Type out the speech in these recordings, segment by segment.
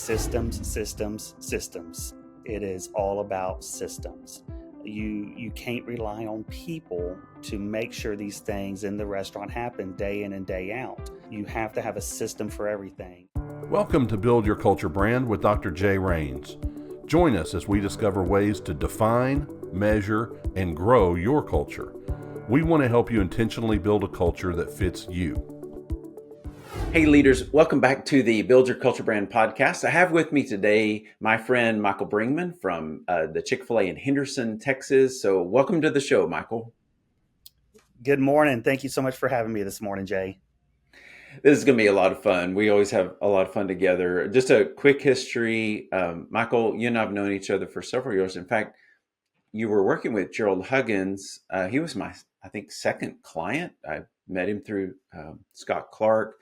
systems, systems, systems. It is all about systems. You can't rely on people to make sure these things in the restaurant happen day in and day out. You have to have a system for everything. Welcome to Build Your Culture Brand with Dr. Jay Rains. Join us as we discover ways to define, measure, and grow your culture. We want to help you intentionally build a culture that fits you. Hey leaders, welcome back to the Build Your Culture Brand podcast. I have with me today my friend Michael Bringman from the Chick-fil-A in Henderson, Texas. So welcome to the show, Michael. Good morning. Thank you so much for having me this morning, Jay. This is going to be a lot of fun. We always have a lot of fun together. Just a quick history. Michael, you and I have known each other for several years. In fact, you were working with Gerald Huggins. He was my, I think, second client. I met him through Scott Clark.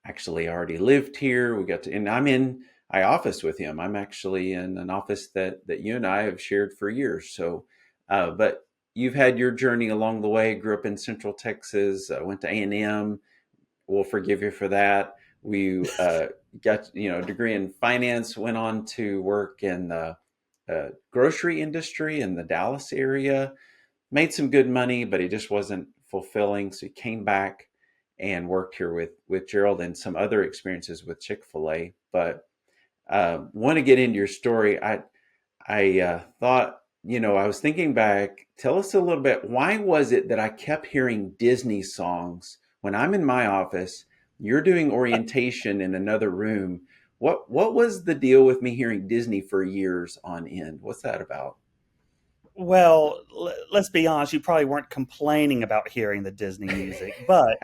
Actually already lived here. And I office with him. I'm actually in an office that you and I have shared for years. So, but you've had your journey along the way. Grew up in Central Texas, went to A&M. We'll forgive you for that. We got a degree in finance. Went on to work in the grocery industry in the Dallas area. Made some good money, but it just wasn't fulfilling. So he came back and worked here with Gerald and some other experiences with Chick-fil-A. But want to get into your story. I thought, I was thinking back. Tell us a little bit. Why was it that I kept hearing Disney songs when I'm in my office? You're doing orientation in another room. What was the deal with me hearing Disney for years on end? What's that about? Well, let's be honest, you probably weren't complaining about hearing the Disney music, but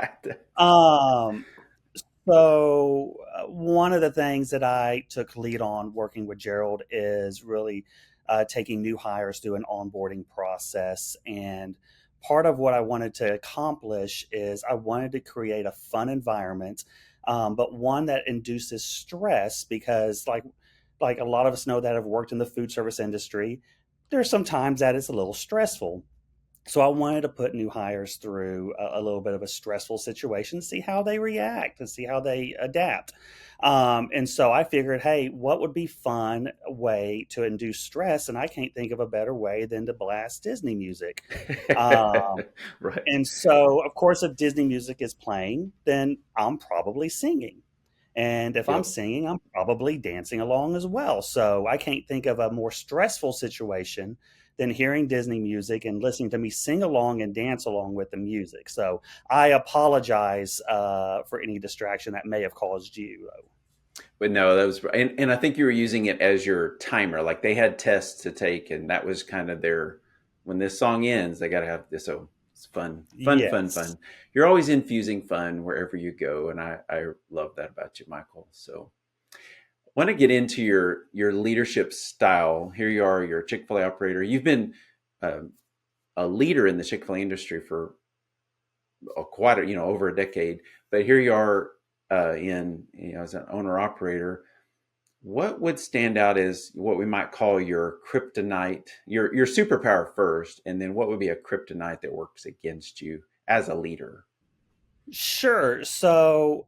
one of the things that I took lead on working with Gerald is really taking new hires through an onboarding process. And part of what I wanted to accomplish is I wanted to create a fun environment, but one that induces stress because like a lot of us know that have worked in the food service industry, there's some times that it's a little stressful. So I wanted to put new hires through a little bit of a stressful situation, see how they react and see how they adapt. And so I figured, hey, what would be fun way to induce stress? And I can't think of a better way than to blast Disney music. Right. And so, of course, if Disney music is playing, then I'm probably singing. And if I'm Yep. singing, I'm probably dancing along as well. So I can't think of a more stressful situation than hearing Disney music and listening to me sing along and dance along with the music. So I apologize for any distraction that may have caused you. But no, that was, and I think you were using it as your timer. Like they had tests to take, and that was kind of when this song ends, they got to have this. So it's fun, fun, fun, Yes. fun. You're always infusing fun wherever you go. And I love that about you, Michael. So I want to get into your leadership style. Here you are, you're a Chick-fil-A operator. You've been a leader in the Chick-fil-A industry for over a decade, but here you are as an owner operator. What would stand out as what we might call your kryptonite, your superpower first, and then what would be a kryptonite that works against you as a leader? Sure. So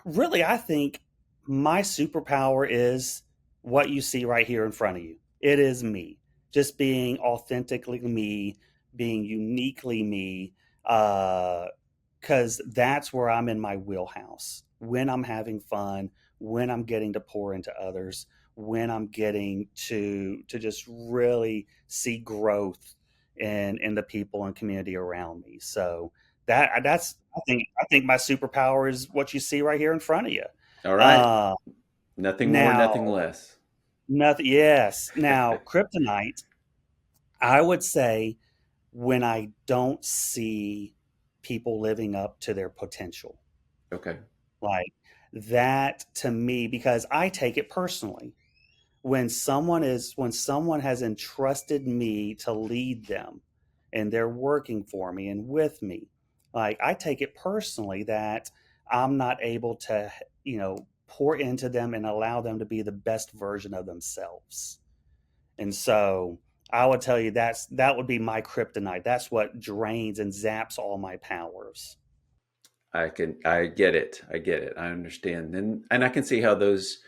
really, I think my superpower is what you see right here in front of you. It is me, just being authentically me, being uniquely me, because that's where I'm in my wheelhouse. When I'm having fun, when I'm getting to pour into others, when I'm getting to just really see growth in the people and community around me. So that's I think my superpower is what you see right here in front of you. All right. Uh, Nothing more, now, nothing less. nothing. Yes. Now, kryptonite. I would say when I don't see people living up to their potential, Okay. like that to me, because I take it personally. When someone has entrusted me to lead them and they're working for me and with me, like I take it personally that I'm not able to pour into them and allow them to be the best version of themselves. And so I would tell you that would be my kryptonite. That's what drains and zaps all my powers. I get it. I get it. I understand. And I can see how those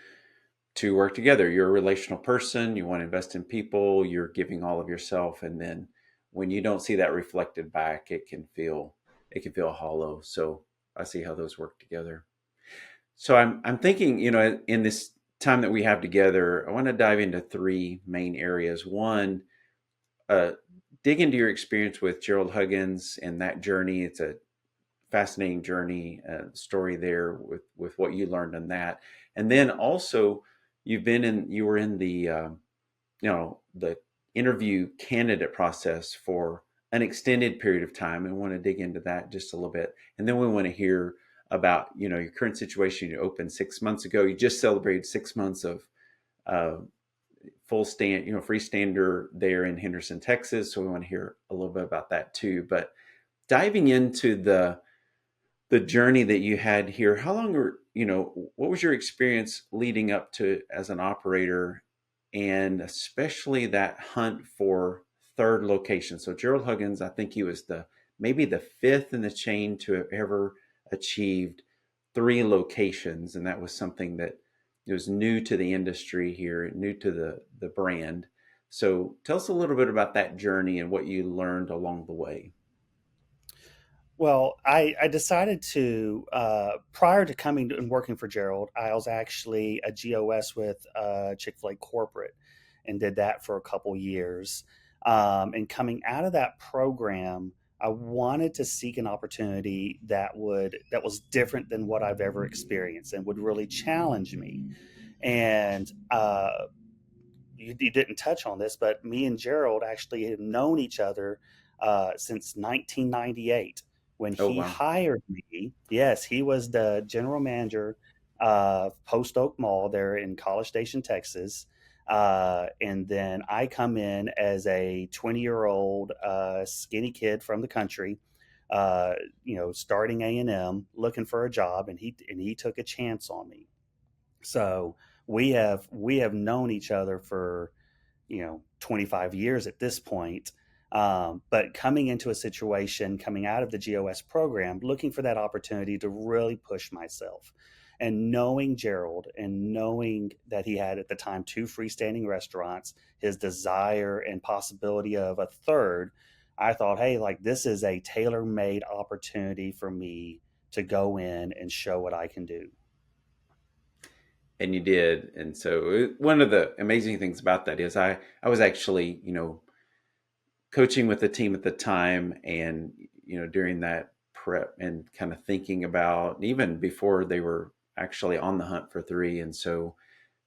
to work together. You're a relational person, you want to invest in people, you're giving all of yourself, and then when you don't see that reflected back, it can feel hollow. So I see how those work together. So I'm thinking, in this time that we have together, I want to dive into three main areas. One, uh, dig into your experience with Gerald Huggins and that journey. It's a fascinating journey story there with what you learned in that, and then also you were in the interview candidate process for an extended period of time, and want to dig into that just a little bit, and then we want to hear about your current situation. You opened 6 months ago. You just celebrated 6 months of uh, full stand, freestander there in Henderson, Texas. So we want to hear a little bit about that too. But diving into the journey that you had here, how long what was your experience leading up to as an operator, and especially that hunt for third location? So Gerald Huggins, I think he was maybe the fifth in the chain to have ever achieved three locations, and that was something that was new to the industry here, new to the brand. So tell us a little bit about that journey and what you learned along the way. Well, I decided to, prior to coming and working for Gerald, I was actually a GOS with Chick-fil-A corporate and did that for a couple years. And coming out of that program, I wanted to seek an opportunity that was different than what I've ever experienced and would really challenge me. And you didn't touch on this, but me and Gerald actually had known each other since 1998 when Oh, he wow. hired me. Yes, he was the general manager of Post Oak Mall there in College Station, Texas. And then I come in as a 20-year-old skinny kid from the country, starting A&M, looking for a job, and he took a chance on me. So we have known each other for 25 years at this point. But coming into a situation, coming out of the GOS program, looking for that opportunity to really push myself, and knowing Gerald and knowing that he had at the time two freestanding restaurants, his desire and possibility of a third, I thought, hey, like this is a tailor-made opportunity for me to go in and show what I can do. And you did. And so one of the amazing things about that is I was actually, coaching with the team at the time, and, during that prep and kind of thinking about even before they were actually on the hunt for three. And so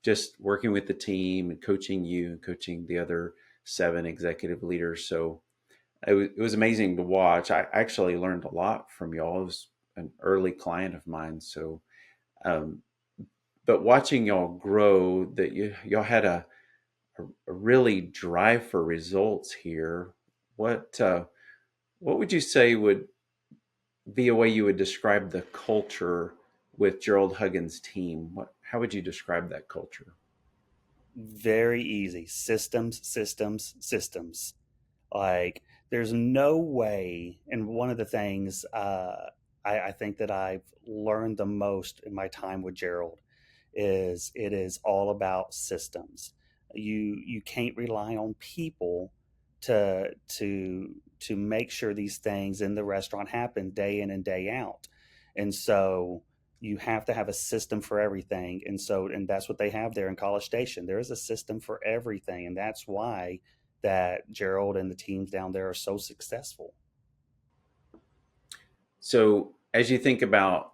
just working with the team and coaching you and coaching the other seven executive leaders. So it was amazing to watch. I actually learned a lot from y'all. It was an early client of mine. So, um, but watching y'all grow, that y'all had a really drive for results here. What would you say would be a way you would describe the culture with Gerald Huggins' team? How would you describe that culture? Very easy. Systems, systems, systems. Like, there's no way. And one of the things I think that I've learned the most in my time with Gerald is it is all about systems. You can't rely on people to make sure these things in the restaurant happen day in and day out. And so you have to have a system for everything. And that's what they have there in College Station. There is a system for everything, and that's why that Gerald and the teams down there are so successful. So as you think about,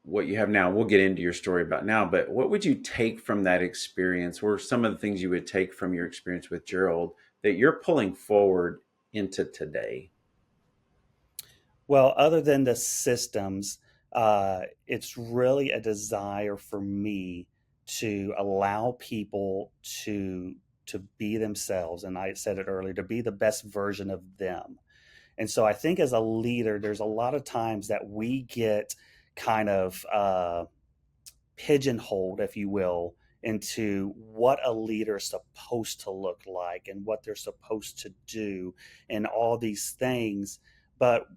what you have now, we'll get into your story about now, but what would you take from that experience? What are some of the things you would take from your experience with Gerald that you're pulling forward into today? Well, other than the systems, it's really a desire for me to allow people to be themselves, and I said it earlier, to be the best version of them. And so I think as a leader, there's a lot of times that we get kind of pigeonholed, if you will, into what a leader is supposed to look like and what they're supposed to do and all these things. But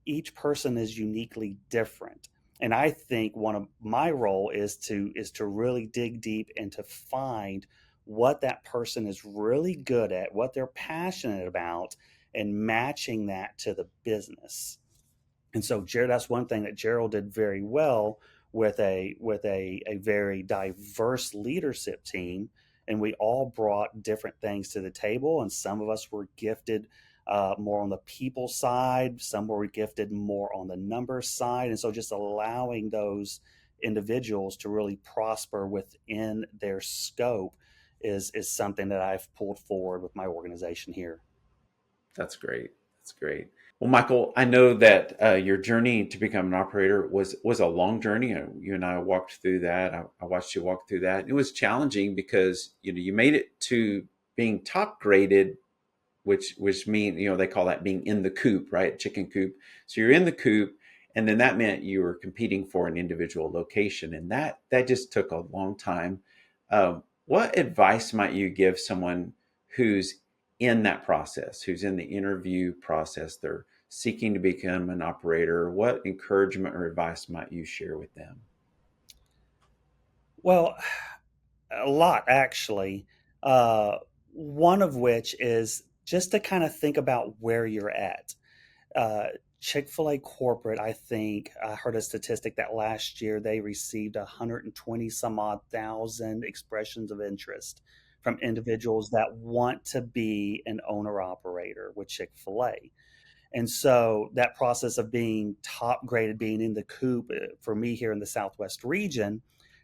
each person is uniquely different. And I think one of my role is to really dig deep and to find what that person is really good at, what they're passionate about, and matching that to the business. And so that's one thing that Gerald did very well with a very diverse leadership team. And we all brought different things to the table. And some of us were gifted more on the people side, some were gifted more on the numbers side. And so just allowing those individuals to really prosper within their scope is something that I've pulled forward with my organization here. That's great. That's great. Well, Michael, I know that your journey to become an operator was a long journey. You and I walked through that. I watched you walk through that. It was challenging because you made it to being top graded, which mean they call that being in the coop, right? Chicken coop. So you're in the coop, and then that meant you were competing for an individual location, and that just took a long time. What advice might you give someone who's in that process, who's in the interview process? They're seeking to become an operator. What encouragement or advice might you share with them? Well, a lot actually. Uh, One of which is just to kind of think about where you're at. Uh, Chick-fil-A corporate, I think I heard a statistic that last year they received 120 some odd thousand expressions of interest from individuals that want to be an owner operator with Chick-fil-A. And so that process of being top graded, being in the coop for me here in the Southwest region,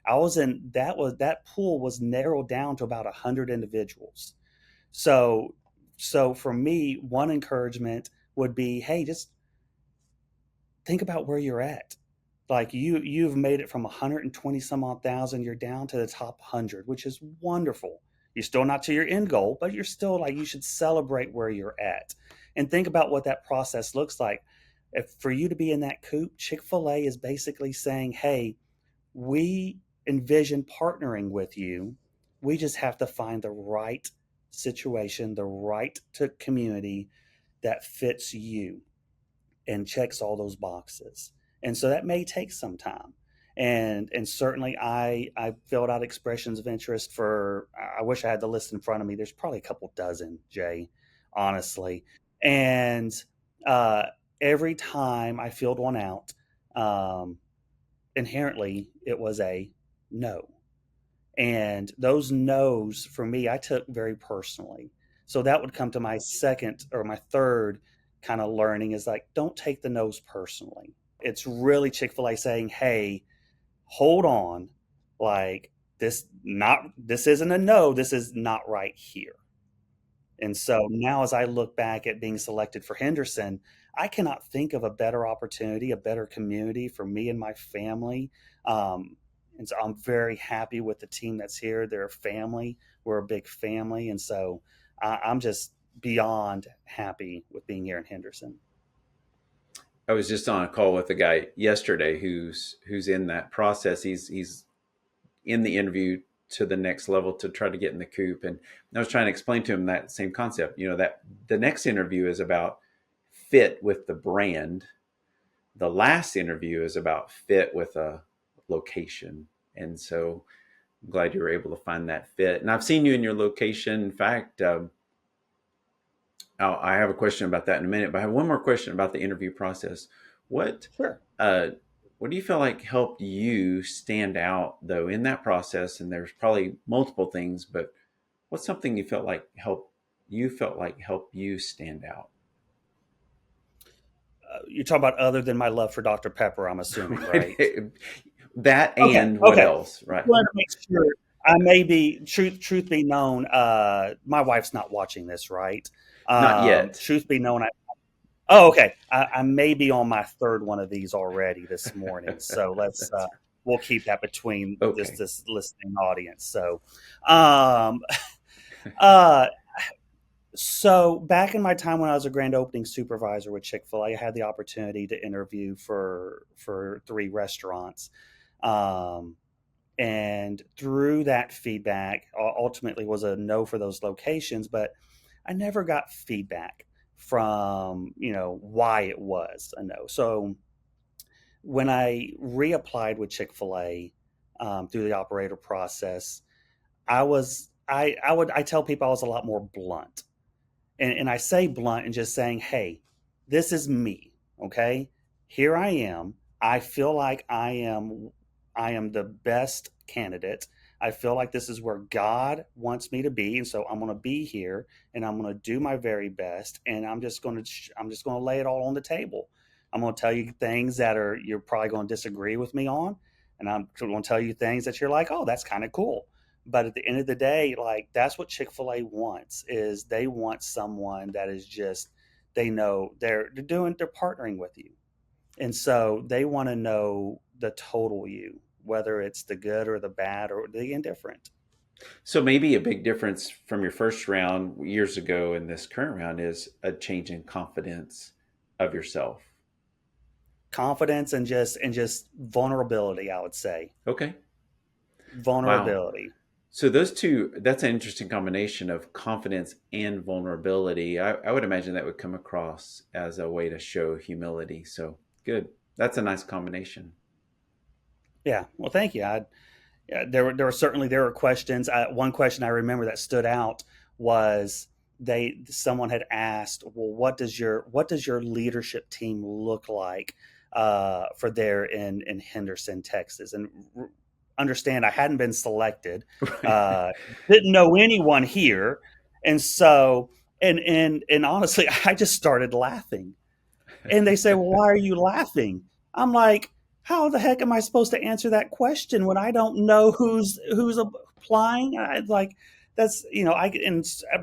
I was in that pool was narrowed down to about 100 individuals. So so for me, one encouragement would be, hey, just think about where you're at. Like you've made it from 120 some odd thousand, you're down to the top 100, which is wonderful. You're still not to your end goal, but you're still like you should celebrate where you're at and think about what that process looks like. If for you to be in that coop, Chick-fil-A is basically saying, "Hey, we envision partnering with you. We just have to find the right situation, the right to community that fits you and checks all those boxes." And so that may take some time. And certainly I filled out expressions of interest for, I wish I had the list in front of me. There's probably a couple dozen, Jay, honestly. And uh, every time I filled one out, um, inherently it was a no. And those no's for me, I took very personally. So that would come to my second or my third kind of learning is like, don't take the no's personally. It's really Chick-fil-A saying, hey, hold on. Like this isn't a no, this is not right here. And so now, as I look back at being selected for Henderson, I cannot think of a better opportunity, a better community for me and my family. And so I'm very happy with the team that's here. They're a family. We're a big family. And so I'm just beyond happy with being here in Henderson. I was just on a call with a guy yesterday who's in that process. He's in the interview to the next level to try to get in the coop. And I was trying to explain to him that same concept, that the next interview is about fit with the brand. The last interview is about fit with a location. And so I'm glad you were able to find that fit. And I've seen you in your location. In fact, I have a question about that in a minute, but I have one more question about the interview process. What Sure. uh, what do you feel like helped you stand out though in that process? And there's probably multiple things, but what's something you felt like helped you stand out? You're talking about other than my love for Dr. Pepper, I'm assuming, Right? right? That Okay. and what Okay. else? Just Right? wanted to make sure. I may be truth be known. My wife's not watching this, right? Not yet. Truth be known, oh, okay. I may be on my third one of these already this morning. So That's we'll keep that between just okay. this listening audience. Um, uh, so back in my time when I was a grand opening supervisor with Chick-fil-A, I had the opportunity to interview for three restaurants. Um, and through that feedback, ultimately was a no for those locations, but I never got feedback from, why it was a no. So when I reapplied with Chick-fil-A through the operator process, I tell people I was a lot more blunt. And I say blunt and just saying, hey, this is me. Okay. Here I am. I feel like I am the best candidate. I feel like this is where God wants me to be, and so I'm going to be here, and I'm going to do my very best, and I'm just going to lay it all on the table. I'm going to tell you things that are you're probably going to disagree with me on, and I'm going to tell you things that you're like, oh, that's kind of cool. But at the end of the day, like that's what Chick-fil-A wants is they want someone that is just they know they're partnering with you. And so they want to know the total you, whether it's the good or the bad or the indifferent. So maybe a big difference from your first round years ago and this current round is a change in confidence of yourself. Confidence and just vulnerability, I would say. Okay. Wow. Vulnerability. So those two, that's an interesting combination of confidence and vulnerability. I would imagine that would come across as a way to show humility. So good. That's a nice combination. Yeah. Well, thank you. Yeah, there were questions. One question I remember that stood out was someone had asked, well, what does your leadership team look like for there in Henderson, Texas? And understand, I hadn't been selected, Right. uh, didn't know anyone here, and so and honestly, I just started laughing. And they say, well, why are you laughing? I'm like, how the heck am I supposed to answer that question when I don't know who's applying? Like, that's,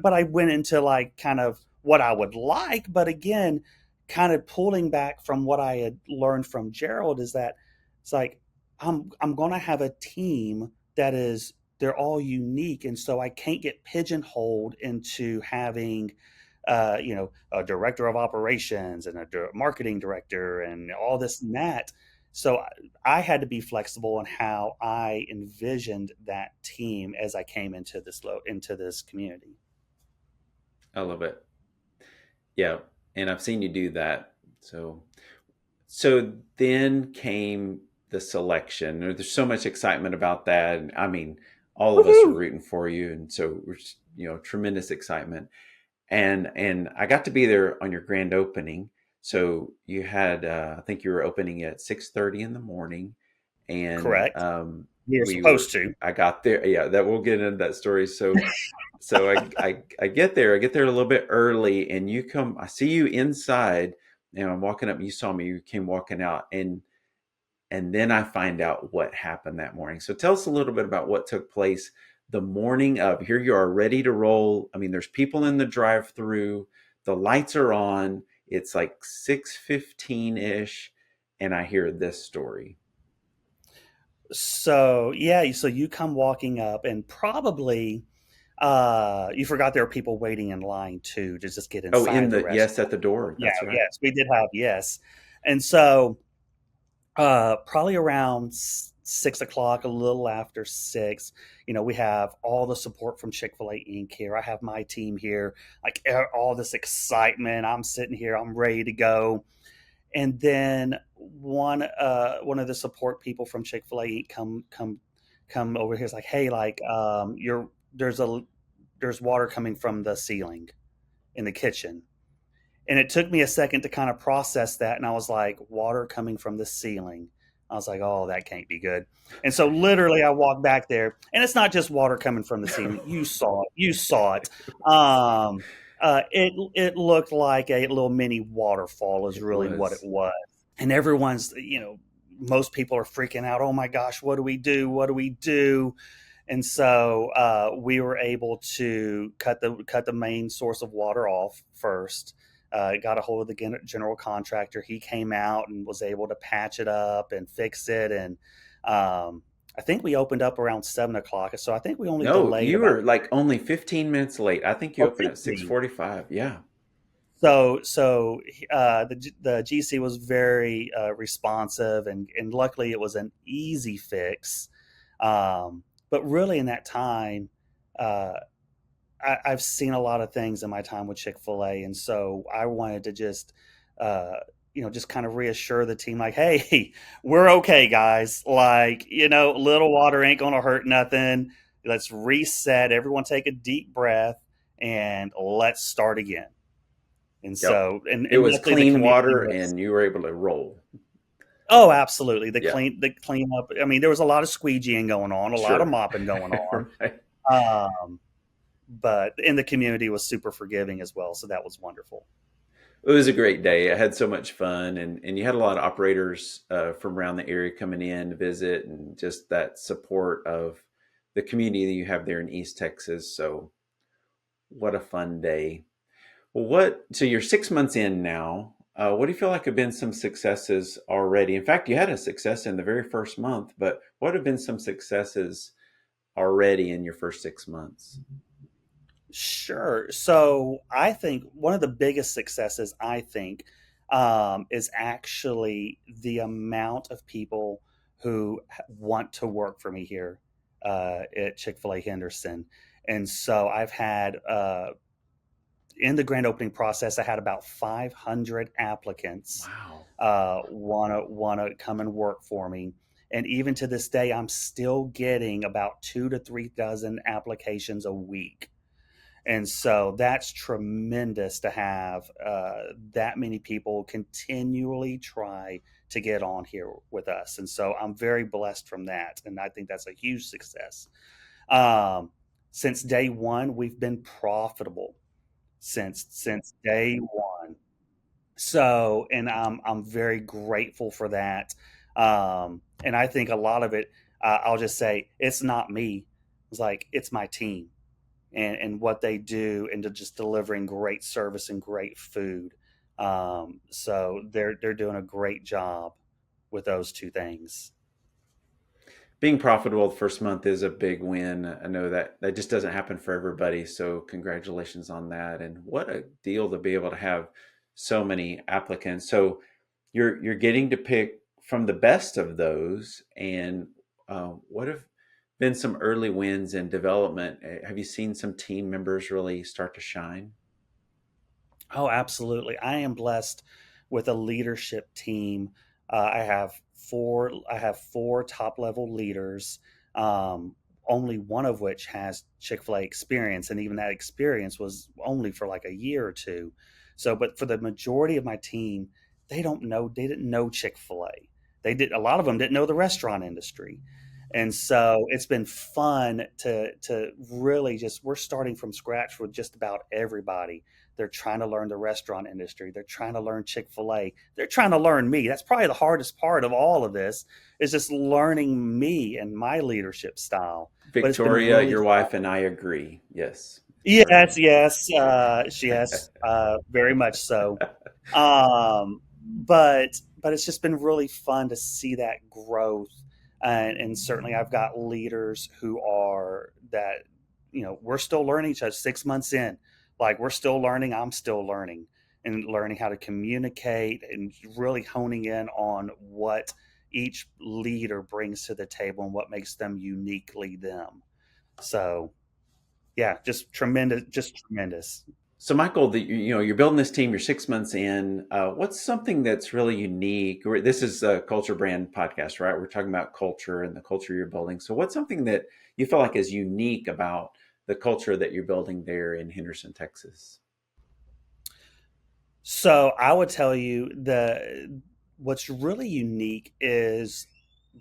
but I went into like kind of what I would like. But again, kind of pulling back from what I had learned from Gerald is that it's like, I'm going to have a team they're all unique. And so I can't get pigeonholed into having a director of operations and a marketing director and all this and that. So I had to be flexible in how I envisioned that team as I came into this community. I love it. Yeah. And I've seen you do that. So then came the selection. There's so much excitement about that. I mean, all of us are Woohoo! rooting for you, and so tremendous excitement. And I got to be there on your grand opening. So you had, I think you were opening at 6:30 in the morning, and Correct. You were supposed to. I got there. Yeah, that we'll get into that story. So I get there. I get there a little bit early, and you come. I see you inside, and I'm walking up. You saw me. You came walking out, and then I find out what happened that morning. So tell us a little bit about what took place the morning of. Here you are ready to roll. I mean, there's people in the drive-through. The lights are on. It's like 6:15 ish, and I hear this story. So yeah, so you come walking up, and probably you forgot there were people waiting in line too to just get Oh, in inside the the yes at restaurant. the door. Yeah, That's right. yes, we did have yes, and so probably around 6 o'clock, a little after 6. We have all the support from Chick-fil-A Inc. here. I have my team here, like all this excitement. I'm sitting here, I'm ready to go. And then one of the support people from Chick-fil-A Inc. come over here. It's like, hey, like you're there's water coming from the ceiling in the kitchen. And it took me a second to kind of process that. And I was like, water coming from the ceiling. I was like, oh, that can't be good. And so literally I walked back there, and it's not just water coming from the ceiling. You saw it. You saw it. It looked like a little mini waterfall is It really what it was. was. And everyone's, most people are freaking out. Oh my gosh, what do we do? What do we do? And so we were able to cut the main source of water off first. Got a hold of the general contractor. He came out and was able to patch it up and fix it. And I think we opened up around 7 o'clock. So I think we only No, delayed you about were like only 15 minutes late. I think you oh, opened at 15. 6:45. Yeah. So the GC was very responsive, and luckily it was an easy fix. But really, in that time, uh, I've seen a lot of things in my time with Chick-fil-A, and so I wanted to just, uh, just kind of reassure the team, like, hey, we're okay, guys. Like, little water ain't gonna hurt nothing. Let's reset. Everyone take a deep breath and let's start again. And Yep. so, It and was luckily the clean community water was. and you were able to roll. Oh, absolutely. The Yeah, cleanup. I mean, there was a lot of squeegeeing going on, a lot of sure. mopping going on. Right. Um, but and the community was super forgiving as well, so that was wonderful. It was a great day. I had so much fun, and you had a lot of operators from around the area coming in to visit, and just that support of the community that you have there in East Texas. So, what a fun day. Well, so you're 6 months in now. What do you feel like have been some successes already? In fact, you had a success in the very first month, but what have been some successes already in your first 6 months? Sure. So I think one of the biggest successes I think is actually the amount of people who want to work for me here at Chick-fil-A Henderson. And so I've had in the grand opening process, I had about 500 applicants Wow. wanna come and work for me. And even to this day, I'm still getting about 2 to 3 dozen applications a week. And so that's tremendous to have that many people continually try to get on here with us. And so I'm very blessed from that. And I think that's a huge success. Um, since day one, we've been profitable since day one. So, and I'm very grateful for that. And I think a lot of it, I'll just say, it's not me. It's like it's my team and what they do into just delivering great service and great food. So they're doing a great job with those two things. Being profitable the first month is a big win. I know that just doesn't happen for everybody. So congratulations on that. And what a deal to be able to have so many applicants. So you're getting to pick from the best of those. And what have been some early wins in development? Have you seen some team members really start to shine? Oh, absolutely. I am blessed with a leadership team. I have four top level leaders. Only one of which has Chick-fil-A experience, and even that experience was only for like a year or two. So, but for the majority of my team, they didn't know Chick-fil-A. A lot of them didn't know the restaurant industry. And so it's been fun to really just we're starting from scratch with just about everybody. They're trying to learn the restaurant industry. They're trying to learn Chick-fil-A. They're trying to learn me. That's probably the hardest part of all of this is just learning me and my leadership style. But it's been Victoria, really your fun. wife, and I agree. Yes, Yes, yes, yes, very much so. But it's just been really fun to see that growth, and certainly I've got leaders who are that we're still learning each other 6 months in, like we're still learning. I'm still learning and learning how to communicate and really honing in on what each leader brings to the table and what makes them uniquely them. So yeah, just tremendous. So, Michael, you're building this team. You're 6 months in. What's something that's really unique? This is a culture brand podcast, right? We're talking about culture and the culture you're building. So, what's something that you feel like is unique about the culture that you're building there in Henderson, Texas? So I would tell you the what's really unique is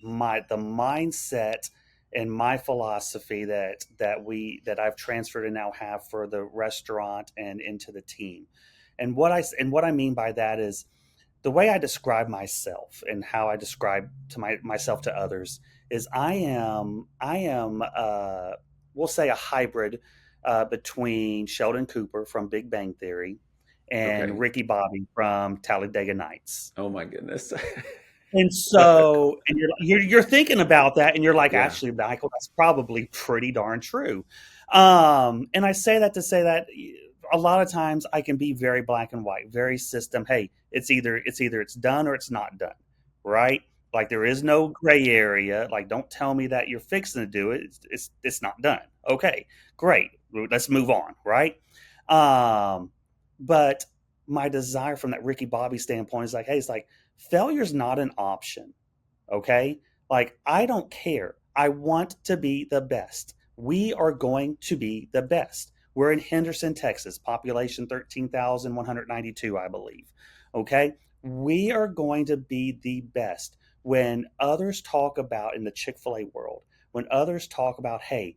the mindset and my philosophy that I've transferred and now have for the restaurant and into the team. And what I mean by that is the way I describe myself and how I describe to myself to others is I am we'll say a hybrid between Sheldon Cooper from Big Bang Theory and Okay. Ricky Bobby from Talladega Nights. Oh my goodness. And so, and you're thinking about that, and you're like, Yeah. actually, Michael, that's probably pretty darn true. And I say that to say that a lot of times I can be very black and white, very system. Hey, it's done or it's not done, right? Like there is no gray area. Like don't tell me that you're fixing to do it. It's not done. Okay, great. Let's move on, right? Um, but my desire from that Ricky Bobby standpoint is like, hey, it's like failure's not an option. Okay. Like, I don't care. I want to be the best. We are going to be the best. We're in Henderson, Texas, population 13,192, I believe. Okay. We are going to be the best. When others talk about in the Chick-fil-A world, when others talk about, hey,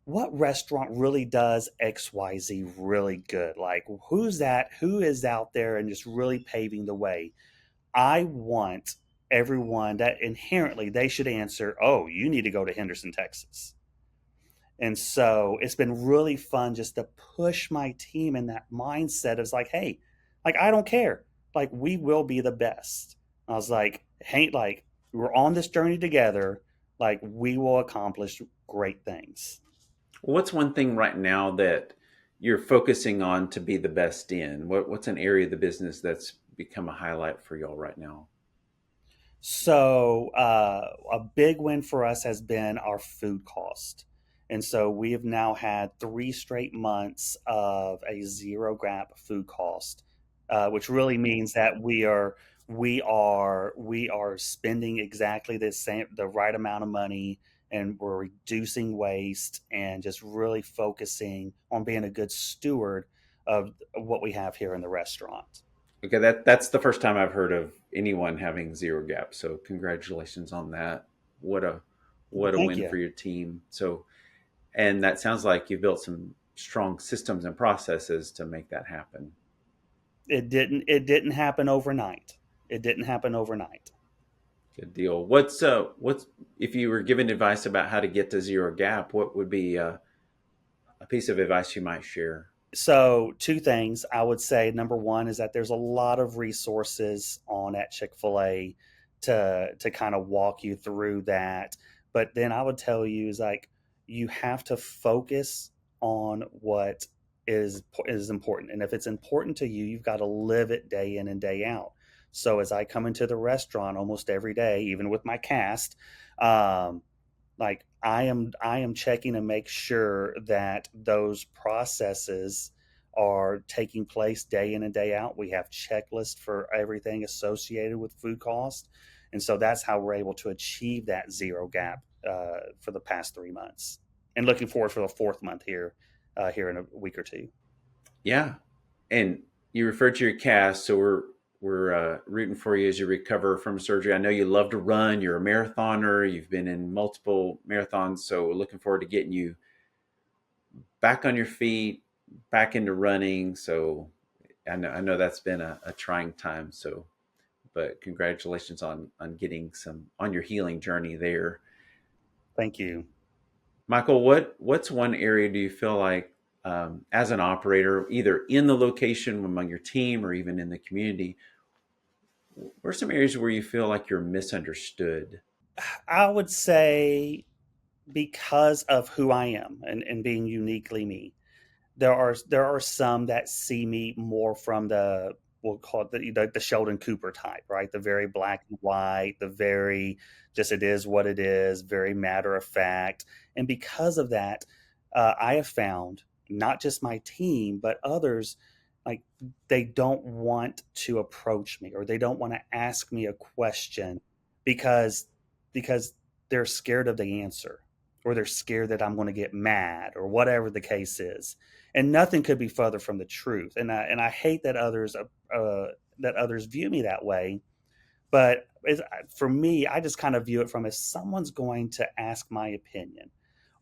what restaurant really does XYZ really good? Like, who's that? Who is out there and just really paving the way? I want everyone that inherently they should answer, oh, you need to go to Henderson, Texas. And so it's been really fun just to push my team in that mindset of like, hey, like, I don't care. Like, we will be the best. I was like, hey, like, we're on this journey together. Like, we will accomplish great things. What's one thing right now that you're focusing on to be the best in? What's an area of the business that's become a highlight for y'all right now? So, a big win for us has been our food cost. And so we have now had 3 straight months of a zero gap food cost, which really means that we are spending exactly the right amount of money, and we're reducing waste and just really focusing on being a good steward of what we have here in the restaurant. Okay, that's the first time I've heard of anyone having zero gap. So congratulations on that. What a Well, what a thank win you. for your team. So, and that sounds like you built some strong systems and processes to make that happen. It didn't happen overnight. It didn't happen overnight. Good deal. What's if you were given advice about how to get to zero gap, what would be a piece of advice you might share? So, two things I would say. Number one is that there's a lot of resources on at Chick-fil-A to kind of walk you through that. But then I would tell you is like you have to focus on what is important. And if it's important to you, you've got to live it day in and day out. So as I come into the restaurant almost every day, even with my cast, um, like I am checking to make sure that those processes are taking place day in and day out. We have checklists for everything associated with food cost, and so that's how we're able to achieve that zero gap for the past 3 months, and looking forward for the fourth month here in a week or two. Yeah, and you referred to your cast, so we're rooting for you as you recover from surgery. I know you love to run. You're a marathoner. You've been in multiple marathons, so looking forward to getting you back on your feet, back into running. So I know that's been a trying time. So, but congratulations on getting some on your healing journey there. Thank you. Michael, what's one area do you feel like as an operator, either in the location among your team or even in the community, what are some areas where you feel like you're misunderstood? I would say because of who I am and being uniquely me, there are some that see me more from the, we'll call it the Sheldon Cooper type, right? The very black and white, the very just it is what it is, very matter of fact. And because of that, I have found not just my team but others, like, they don't want to approach me or they don't want to ask me a question because because they're scared of the answer, or they're scared that I'm going to get mad, or whatever the case is. And nothing could be further from the truth. And I hate that others view me that way. But for me, I just kind of view it from, if someone's going to ask my opinion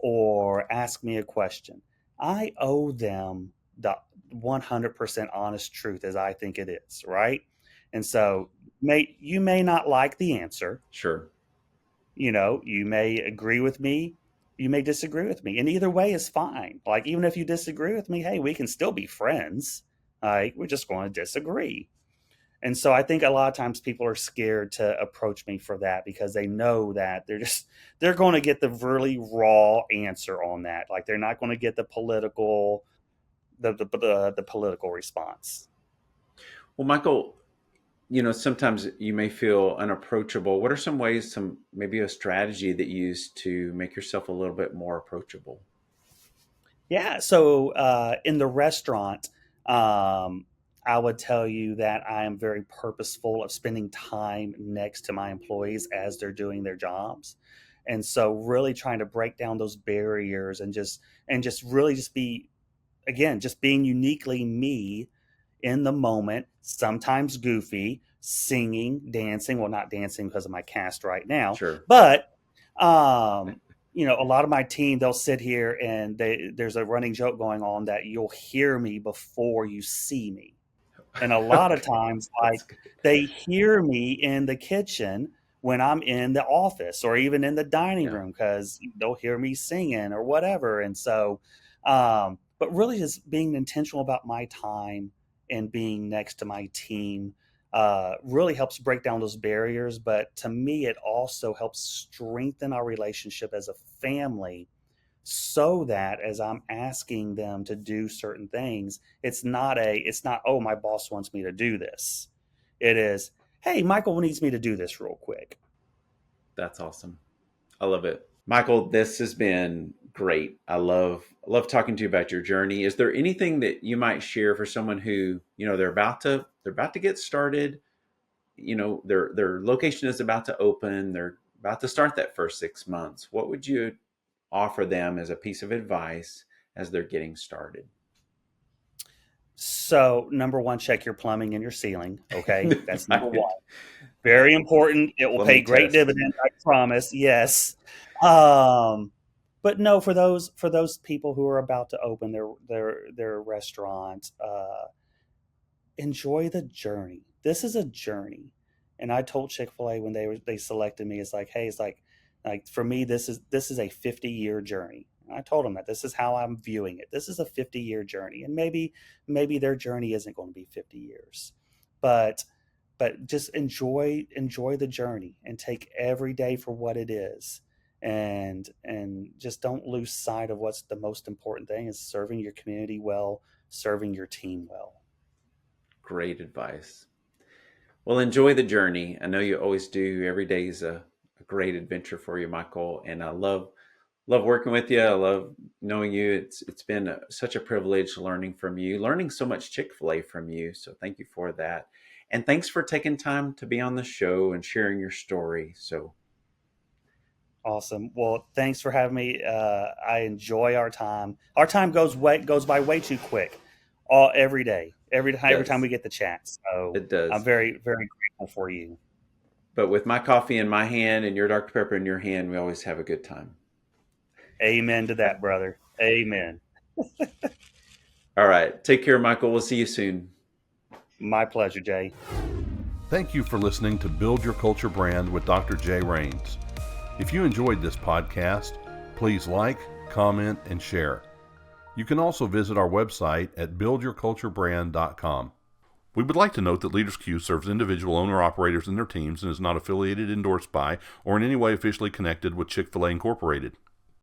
or ask me a question, I owe them the 100% honest truth as I think it is, right? And so you may not like the answer, Sure. you may agree with me, you may disagree with me, and either way is fine. Like, even if you disagree with me, hey, we can still be friends. Like, we're just going to disagree. And so I think a lot of times people are scared to approach me for that because they know that they're going to get the really raw answer on that. Like, they're not going to get the political response. Well, Michael, sometimes you may feel unapproachable. What are some ways, some maybe a strategy that you use to make yourself a little bit more approachable? Yeah. So in the restaurant, I would tell you that I am very purposeful of spending time next to my employees as they're doing their jobs. And so really trying to break down those barriers and just really just be, again, just being uniquely me in the moment, sometimes goofy, singing, dancing. Well, not dancing because of my cast right now, Sure. but a lot of my team, they'll sit here and there's a running joke going on that you'll hear me before you see me. And a lot of Okay. times, That's like, good. they hear me in the kitchen when I'm in the office or even in the dining Yeah. room because they'll hear me singing or whatever. And so, but really just being intentional about my time and being next to my team really helps break down those barriers. But to me, it also helps strengthen our relationship as a family so that as I'm asking them to do certain things, it's not, oh, my boss wants me to do this. It is, hey, Michael needs me to do this real quick. That's awesome. I love it. Michael, this has been great. I love talking to you about your journey. Is there anything that you might share for someone who, they're about to get started, their location is about to open, they're about to start that first 6 months. What would you offer them as a piece of advice as they're getting started? So, number one, check your plumbing and your ceiling. Okay. That's number Right. one. Very important. It will Let pay me great test. dividends, I promise. Yes. Um, but no, for those people who are about to open their restaurant, enjoy the journey. This is a journey. And I told Chick-fil-A when they selected me, it's like, hey, it's like for me, this is a 50-year journey. And I told them that this is how I'm viewing it. This is a 50-year journey. And maybe their journey isn't going to be 50 years. But just enjoy the journey and take every day for what it is. And just don't lose sight of what's the most important thing is serving your community well, serving your team well. Great advice. Well, enjoy the journey. I know you always do. Every day is a great adventure for you, Michael. And I love working with you. I love knowing you. It's been such a privilege learning from you, learning so much Chick-fil-A from you. So thank you for that. And thanks for taking time to be on the show and sharing your story. So Awesome. Well, thanks for having me. I enjoy our time. Our time goes by way too quick. All every day, it every time we does. get the chance. So It I'm does. very very grateful for you. But with my coffee in my hand and your Dr. Pepper in your hand, we always have a good time. Amen to that, brother. Amen. All right. Take care, Michael. We'll see you soon. My pleasure, Jay. Thank you for listening to Build Your Culture Brand with Dr. Jay Rains. If you enjoyed this podcast, please like, comment, and share. You can also visit our website at buildyourculturebrand.com. We would like to note that Leaders Q serves individual owner-operators and their teams and is not affiliated, endorsed by, or in any way officially connected with Chick-fil-A Incorporated.